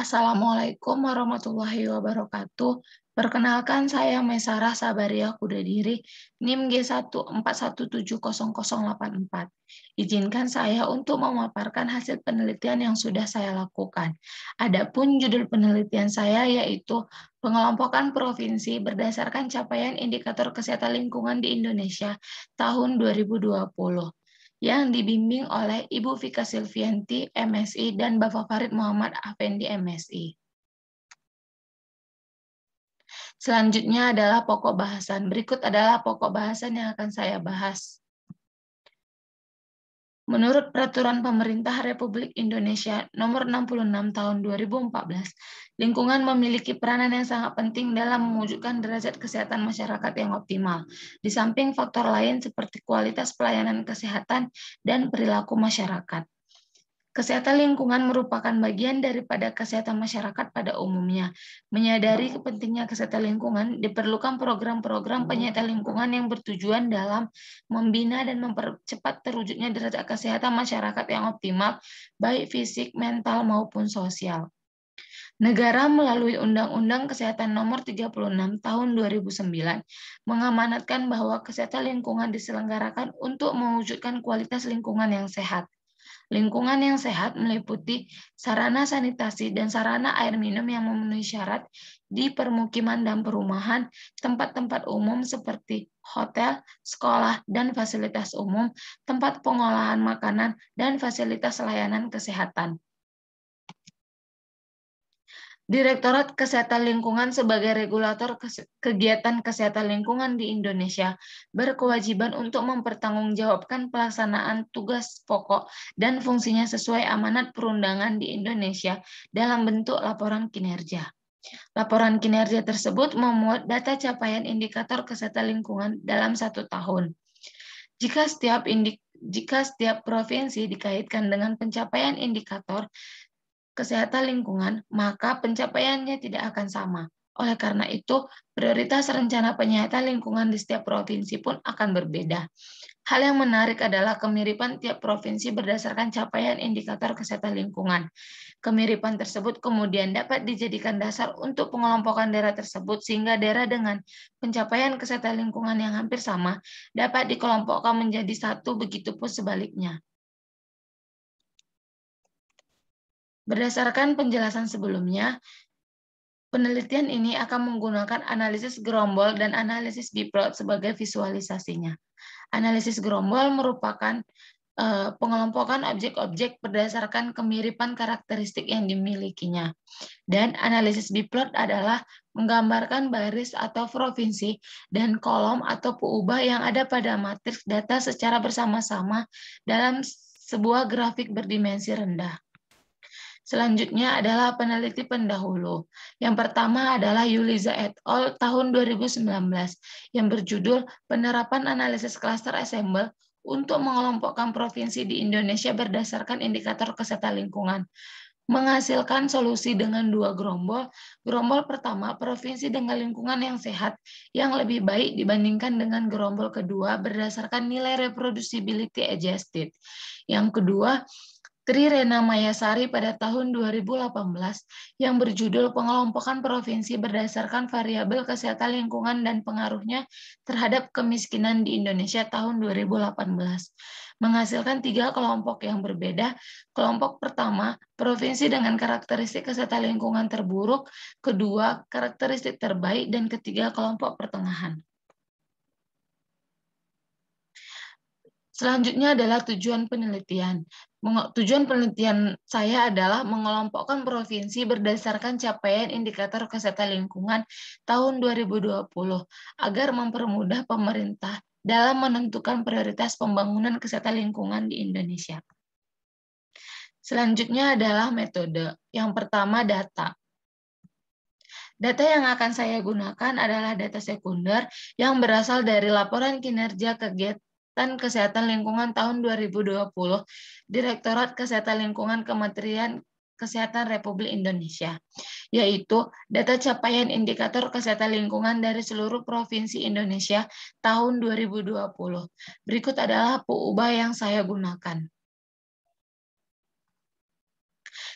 Assalamualaikum warahmatullahi wabarakatuh. Perkenalkan, saya Mesarah Sabariah Kudadiri, NIM G141700084. Izinkan saya untuk memaparkan hasil penelitian yang sudah saya lakukan. Adapun judul penelitian saya yaitu pengelompokan provinsi berdasarkan capaian indikator kesehatan lingkungan di Indonesia tahun 2020. Yang dibimbing oleh Ibu Vika Silvianti, MSI, dan Bapak Farid Muhammad Afendi, MSI. Selanjutnya adalah pokok bahasan. Berikut adalah pokok bahasan yang akan saya bahas. Menurut Peraturan Pemerintah Republik Indonesia Nomor 66 Tahun 2014, lingkungan memiliki peranan yang sangat penting dalam mewujudkan derajat kesehatan masyarakat yang optimal, di samping faktor lain seperti kualitas pelayanan kesehatan dan perilaku masyarakat. Kesehatan lingkungan merupakan bagian daripada kesehatan masyarakat pada umumnya. Menyadari pentingnya kesehatan lingkungan, diperlukan program-program penyihatan lingkungan yang bertujuan dalam membina dan mempercepat terwujudnya derajat kesehatan masyarakat yang optimal, baik fisik, mental, maupun sosial. Negara melalui Undang-Undang Kesehatan Nomor 36 Tahun 2009 mengamanatkan bahwa kesehatan lingkungan diselenggarakan untuk mewujudkan kualitas lingkungan yang sehat. Lingkungan yang sehat meliputi sarana sanitasi dan sarana air minum yang memenuhi syarat di permukiman dan perumahan, tempat-tempat umum seperti hotel, sekolah, dan fasilitas umum, tempat pengolahan makanan, dan fasilitas layanan kesehatan. Direktorat Kesehatan Lingkungan sebagai regulator kegiatan kesehatan lingkungan di Indonesia berkewajiban untuk mempertanggungjawabkan pelaksanaan tugas pokok dan fungsinya sesuai amanat perundangan di Indonesia dalam bentuk laporan kinerja. Laporan kinerja tersebut memuat data capaian indikator kesehatan lingkungan dalam 1 tahun. Jika setiap provinsi dikaitkan dengan pencapaian indikator kesehatan lingkungan, maka pencapaiannya tidak akan sama. Oleh karena itu, prioritas rencana penyihatan lingkungan di setiap provinsi pun akan berbeda. Hal yang menarik adalah kemiripan tiap provinsi berdasarkan capaian indikator kesehatan lingkungan. Kemiripan tersebut kemudian dapat dijadikan dasar untuk pengelompokan daerah tersebut, sehingga daerah dengan pencapaian kesehatan lingkungan yang hampir sama dapat dikelompokkan menjadi satu, begitupun sebaliknya. Berdasarkan penjelasan sebelumnya, penelitian ini akan menggunakan analisis gerombol dan analisis biplot sebagai visualisasinya. Analisis gerombol merupakan pengelompokan objek-objek berdasarkan kemiripan karakteristik yang dimilikinya. Dan analisis biplot adalah menggambarkan baris atau provinsi dan kolom atau peubah yang ada pada matriks data secara bersama-sama dalam sebuah grafik berdimensi rendah. Selanjutnya adalah peneliti pendahulu. Yang pertama adalah Yuliza et al. Tahun 2019 yang berjudul Penerapan Analisis Cluster Ensemble untuk mengelompokkan provinsi di Indonesia berdasarkan indikator kesehatan lingkungan. Menghasilkan solusi dengan 2 gerombol. Gerombol pertama, provinsi dengan lingkungan yang sehat, yang lebih baik dibandingkan dengan gerombol kedua berdasarkan nilai reproducibility adjusted. Yang kedua, Tri Rena Mayasari pada tahun 2018 yang berjudul Pengelompokan Provinsi berdasarkan variabel kesehatan lingkungan dan pengaruhnya terhadap kemiskinan di Indonesia tahun 2018. Menghasilkan 3 kelompok yang berbeda. Kelompok pertama, provinsi dengan karakteristik kesehatan lingkungan terburuk, kedua, karakteristik terbaik, dan ketiga, kelompok pertengahan. Selanjutnya adalah tujuan penelitian. Tujuan penelitian saya adalah mengelompokkan provinsi berdasarkan capaian indikator kesehatan lingkungan tahun 2020 agar mempermudah pemerintah dalam menentukan prioritas pembangunan kesehatan lingkungan di Indonesia. Selanjutnya adalah metode. Yang pertama, data. Data yang akan saya gunakan adalah data sekunder yang berasal dari laporan kinerja kegiatan Kesehatan Lingkungan tahun 2020, Direktorat Kesehatan Lingkungan Kementerian Kesehatan Republik Indonesia, yaitu data capaian indikator kesehatan lingkungan dari seluruh provinsi Indonesia tahun 2020. Berikut adalah peubah yang saya gunakan.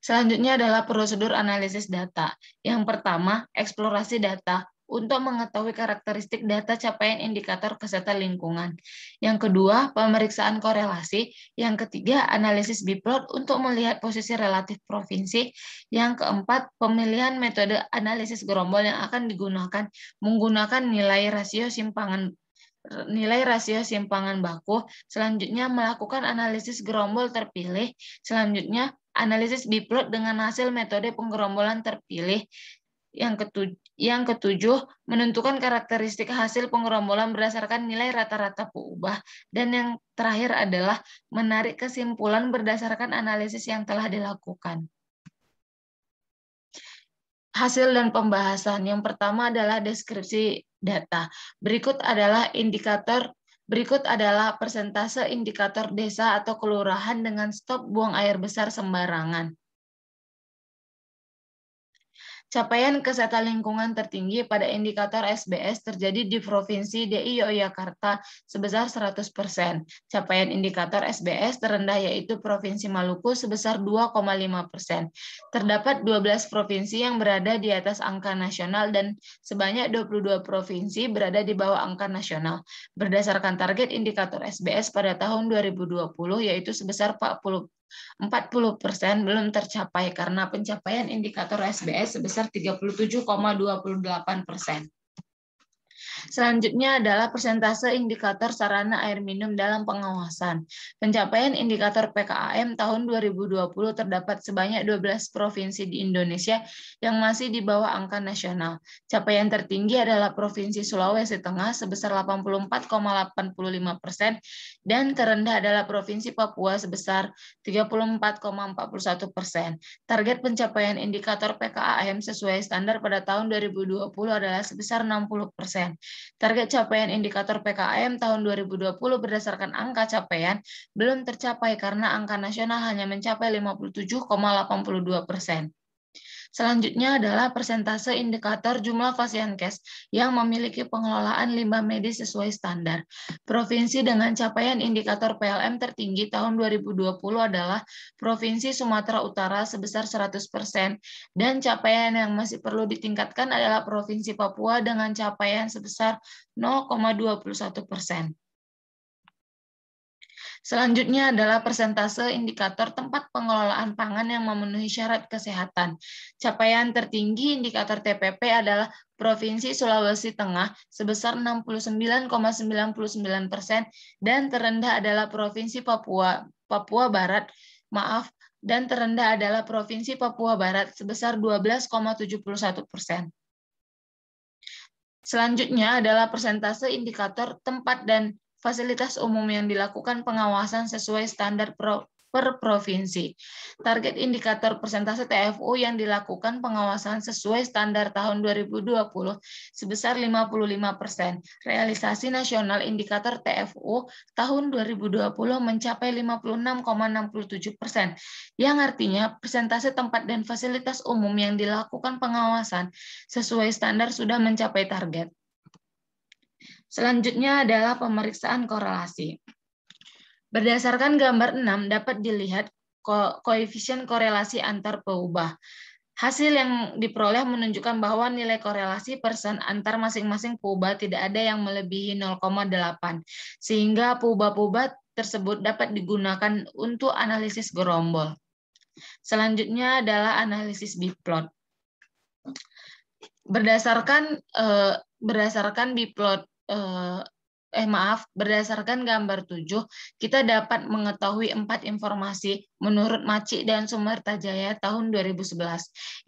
Selanjutnya adalah prosedur analisis data. Yang pertama, eksplorasi data untuk mengetahui karakteristik data capaian indikator kesehatan lingkungan. Yang kedua, pemeriksaan korelasi. Yang ketiga, analisis biplot untuk melihat posisi relatif provinsi. Yang keempat, pemilihan metode analisis gerombol yang akan digunakan menggunakan nilai rasio simpangan baku. Selanjutnya, melakukan analisis gerombol terpilih. Selanjutnya, analisis biplot dengan hasil metode penggerombolan terpilih. Yang ketujuh, menentukan karakteristik hasil penggerombolan berdasarkan nilai rata-rata peubah. Dan yang terakhir adalah menarik kesimpulan berdasarkan analisis yang telah dilakukan. Hasil dan pembahasan. Yang pertama adalah deskripsi data. Berikut adalah persentase indikator desa atau kelurahan dengan stop buang air besar sembarangan. Capaian kesehatan lingkungan tertinggi pada indikator SBS terjadi di Provinsi DI Yogyakarta sebesar 100%. Capaian indikator SBS terendah yaitu Provinsi Maluku sebesar 2,5%. Terdapat 12 provinsi yang berada di atas angka nasional dan sebanyak 22 provinsi berada di bawah angka nasional. Berdasarkan target indikator SBS pada tahun 2020 yaitu sebesar 40% belum tercapai karena pencapaian indikator SBS sebesar 37,28%. Selanjutnya adalah persentase indikator sarana air minum dalam pengawasan. Pencapaian indikator PKAM tahun 2020 terdapat sebanyak 12 provinsi di Indonesia yang masih di bawah angka nasional. Capaian tertinggi adalah Provinsi Sulawesi Tengah sebesar 84,85% dan terendah adalah Provinsi Papua sebesar 34,41%. Target pencapaian indikator PKAM sesuai standar pada tahun 2020 adalah sebesar 60%. Target capaian indikator PKM tahun 2020 berdasarkan angka capaian belum tercapai karena angka nasional hanya mencapai 57,82%. Selanjutnya adalah persentase indikator jumlah Fasiankes yang memiliki pengelolaan limbah medis sesuai standar. Provinsi dengan capaian indikator PLM tertinggi tahun 2020 adalah Provinsi Sumatera Utara sebesar 100%, dan capaian yang masih perlu ditingkatkan adalah Provinsi Papua dengan capaian sebesar 0,21%. Selanjutnya adalah persentase indikator tempat pengelolaan pangan yang memenuhi syarat kesehatan. Capaian tertinggi indikator TPP adalah Provinsi Sulawesi Tengah sebesar 69,99% dan terendah adalah Provinsi Papua Barat, dan terendah adalah Provinsi Papua Barat sebesar 12,71%. Selanjutnya adalah persentase indikator tempat dan fasilitas umum yang dilakukan pengawasan sesuai standar per provinsi. Target indikator persentase TFU yang dilakukan pengawasan sesuai standar tahun 2020 sebesar 55%. Realisasi nasional indikator TFU tahun 2020 mencapai 56,67%, yang artinya persentase tempat dan fasilitas umum yang dilakukan pengawasan sesuai standar sudah mencapai target. Selanjutnya adalah pemeriksaan korelasi. Berdasarkan gambar 6 dapat dilihat koefisien korelasi antar peubah. Hasil yang diperoleh menunjukkan bahwa nilai korelasi persen antar masing-masing peubah tidak ada yang melebihi 0,8, sehingga peubah-peubah tersebut dapat digunakan untuk analisis gerombol. Selanjutnya adalah analisis biplot. Berdasarkan gambar 7, kita dapat mengetahui 4 informasi menurut Maci dan Sumertajaya tahun 2011.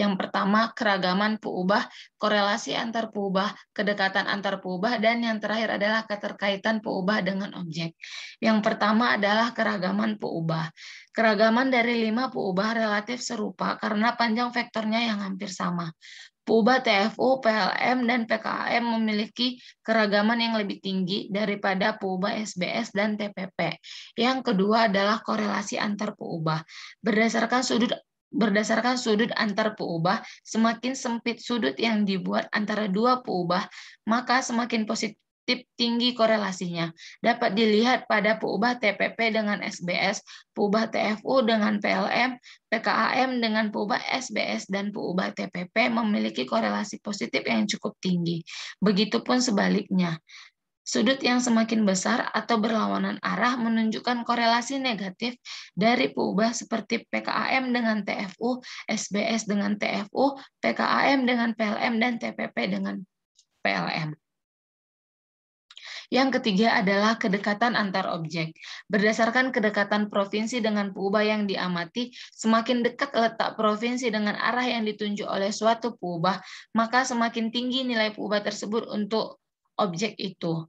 Yang pertama, keragaman peubah, korelasi antar peubah, kedekatan antar peubah, dan yang terakhir adalah keterkaitan peubah dengan objek. Yang pertama adalah keragaman peubah. Keragaman dari 5 peubah relatif serupa karena panjang vektornya yang hampir sama. Peubah TFU, PLM, dan PKM memiliki keragaman yang lebih tinggi daripada peubah SBS dan TPP. Yang kedua adalah korelasi antar peubah. Berdasarkan sudut antar peubah, semakin sempit sudut yang dibuat antara dua peubah, maka semakin tinggi korelasinya. Dapat dilihat pada peubah TPP dengan SBS, peubah TFU dengan PLM, PKAM dengan peubah SBS, dan peubah TPP memiliki korelasi positif yang cukup tinggi. Begitupun sebaliknya. Sudut yang semakin besar atau berlawanan arah menunjukkan korelasi negatif dari peubah seperti PKAM dengan TFU, SBS dengan TFU, PKAM dengan PLM, dan TPP dengan PLM. Yang ketiga adalah kedekatan antar objek. Berdasarkan kedekatan provinsi dengan peubah yang diamati, semakin dekat letak provinsi dengan arah yang ditunjuk oleh suatu peubah, maka semakin tinggi nilai peubah tersebut untuk objek itu.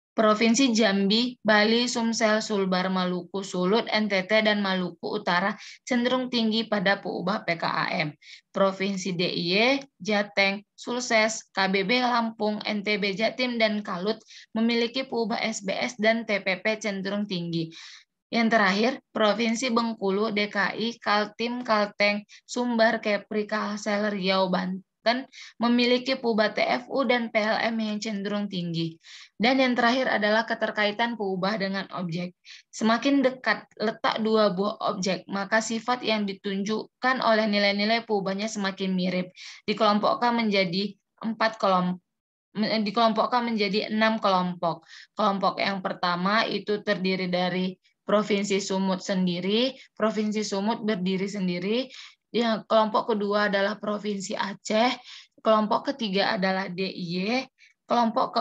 Provinsi Jambi, Bali, Sumsel, Sulbar, Maluku, Sulut, NTT, dan Maluku Utara cenderung tinggi pada peubah PKAM. Provinsi DIY, Jateng, Sulsel, KBB Lampung, NTB Jatim, dan Kalut memiliki peubah SBS dan TPP cenderung tinggi. Yang terakhir, Provinsi Bengkulu, DKI, Kaltim, Kalteng, Sumbar, Kepri, Kalsel, Riau, Banten memiliki peubah TFU dan PLM yang cenderung tinggi. Dan yang terakhir adalah keterkaitan peubah dengan objek. Semakin dekat letak dua buah objek, maka sifat yang ditunjukkan oleh nilai-nilai peubahnya semakin mirip. Dikelompokkan menjadi 6 kelompok. Kelompok yang pertama itu terdiri dari Provinsi Sumut sendiri, Provinsi Sumut berdiri sendiri. Yang kelompok kedua adalah Provinsi Aceh, kelompok ketiga adalah DIY, kelompok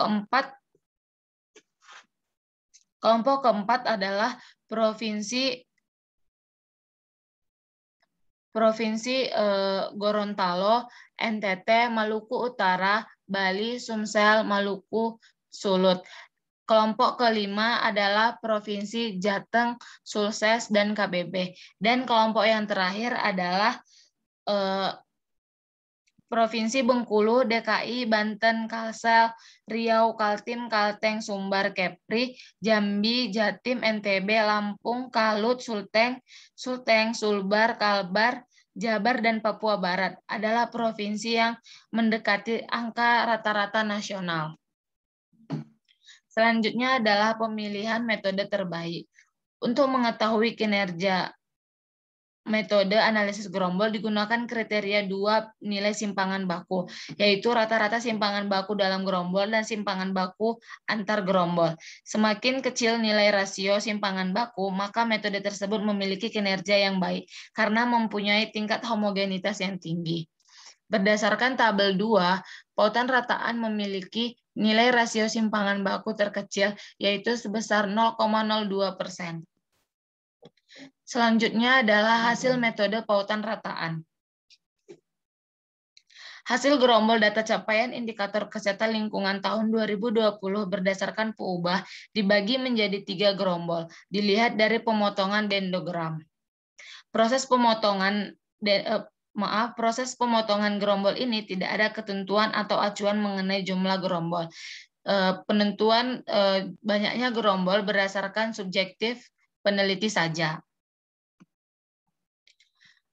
keempat adalah Provinsi Gorontalo, NTT, Maluku Utara, Bali, Sumsel, Maluku, Sulut. Kelompok kelima adalah Provinsi Jateng, Sulsel, dan KBB. Dan kelompok yang terakhir adalah Provinsi Bengkulu, DKI, Banten, Kalsel, Riau, Kaltim, Kalteng, Sumbar, Kepri, Jambi, Jatim, NTB, Lampung, Kalut, Sulteng, Sulbar, Kalbar, Jabar, dan Papua Barat adalah provinsi yang mendekati angka rata-rata nasional. Selanjutnya adalah pemilihan metode terbaik. Untuk mengetahui kinerja metode analisis gerombol digunakan kriteria 2 nilai simpangan baku, yaitu rata-rata simpangan baku dalam gerombol dan simpangan baku antar gerombol. Semakin kecil nilai rasio simpangan baku, maka metode tersebut memiliki kinerja yang baik karena mempunyai tingkat homogenitas yang tinggi. Berdasarkan tabel 2, pautan rataan memiliki nilai rasio simpangan baku terkecil, yaitu sebesar 0,02%. Selanjutnya adalah hasil metode pautan rataan. Hasil gerombol data capaian indikator kesehatan lingkungan tahun 2020 berdasarkan peubah dibagi menjadi 3 gerombol, dilihat dari pemotongan dendrogram. Proses pemotongan gerombol ini tidak ada ketentuan atau acuan mengenai jumlah gerombol. Penentuan banyaknya gerombol berdasarkan subjektif peneliti saja.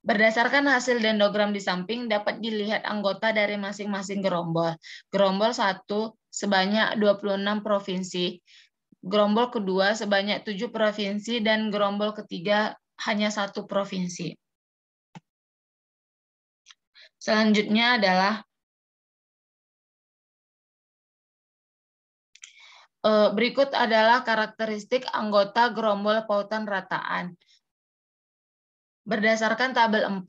Berdasarkan hasil dendrogram di samping, dapat dilihat anggota dari masing-masing gerombol. Gerombol 1 sebanyak 26 provinsi, gerombol kedua sebanyak 7 provinsi, dan gerombol ketiga hanya 1 provinsi. Selanjutnya adalah berikut adalah karakteristik anggota gerombol pautan rataan. Berdasarkan tabel 4,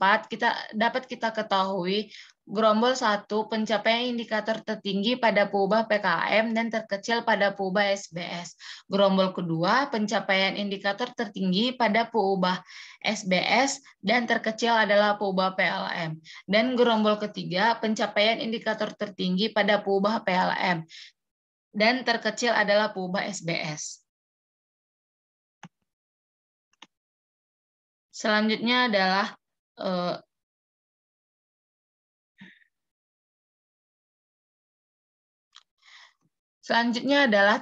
dapat kita ketahui gerombol 1 pencapaian indikator tertinggi pada peubah PKAM dan terkecil pada peubah SBS. Gerombol kedua pencapaian indikator tertinggi pada peubah SBS dan terkecil adalah peubah PLM. Dan gerombol ketiga pencapaian indikator tertinggi pada peubah PLM dan terkecil adalah peubah SBS. Selanjutnya adalah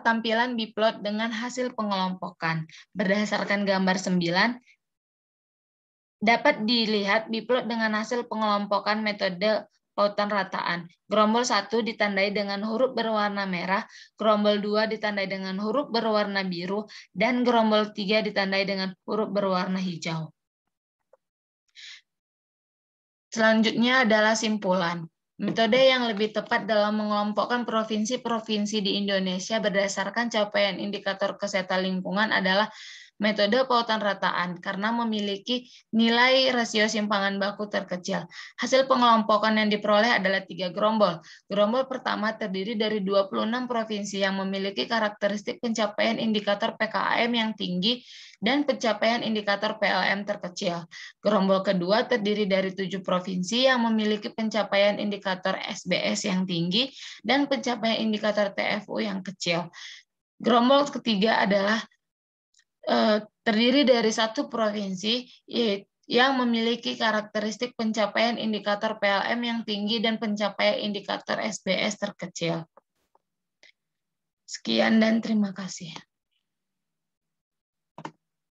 tampilan biplot dengan hasil pengelompokan. Berdasarkan gambar 9, dapat dilihat biplot dengan hasil pengelompokan metode pautan rataan. Gerombol 1 ditandai dengan huruf berwarna merah, gerombol 2 ditandai dengan huruf berwarna biru, dan gerombol 3 ditandai dengan huruf berwarna hijau. Selanjutnya adalah simpulan. Metode yang lebih tepat dalam mengelompokkan provinsi-provinsi di Indonesia berdasarkan capaian indikator kesehatan lingkungan adalah metode pautan rataan karena memiliki nilai rasio simpangan baku terkecil. Hasil pengelompokan yang diperoleh adalah 3 gerombol. Gerombol pertama terdiri dari 26 provinsi yang memiliki karakteristik pencapaian indikator PKM yang tinggi dan pencapaian indikator PLM terkecil. Gerombol kedua terdiri dari 7 provinsi yang memiliki pencapaian indikator SBS yang tinggi dan pencapaian indikator TFU yang kecil. Gerombol ketiga adalah terdiri dari 1 provinsi yang memiliki karakteristik pencapaian indikator PLM yang tinggi dan pencapaian indikator SBS terkecil. Sekian dan terima kasih.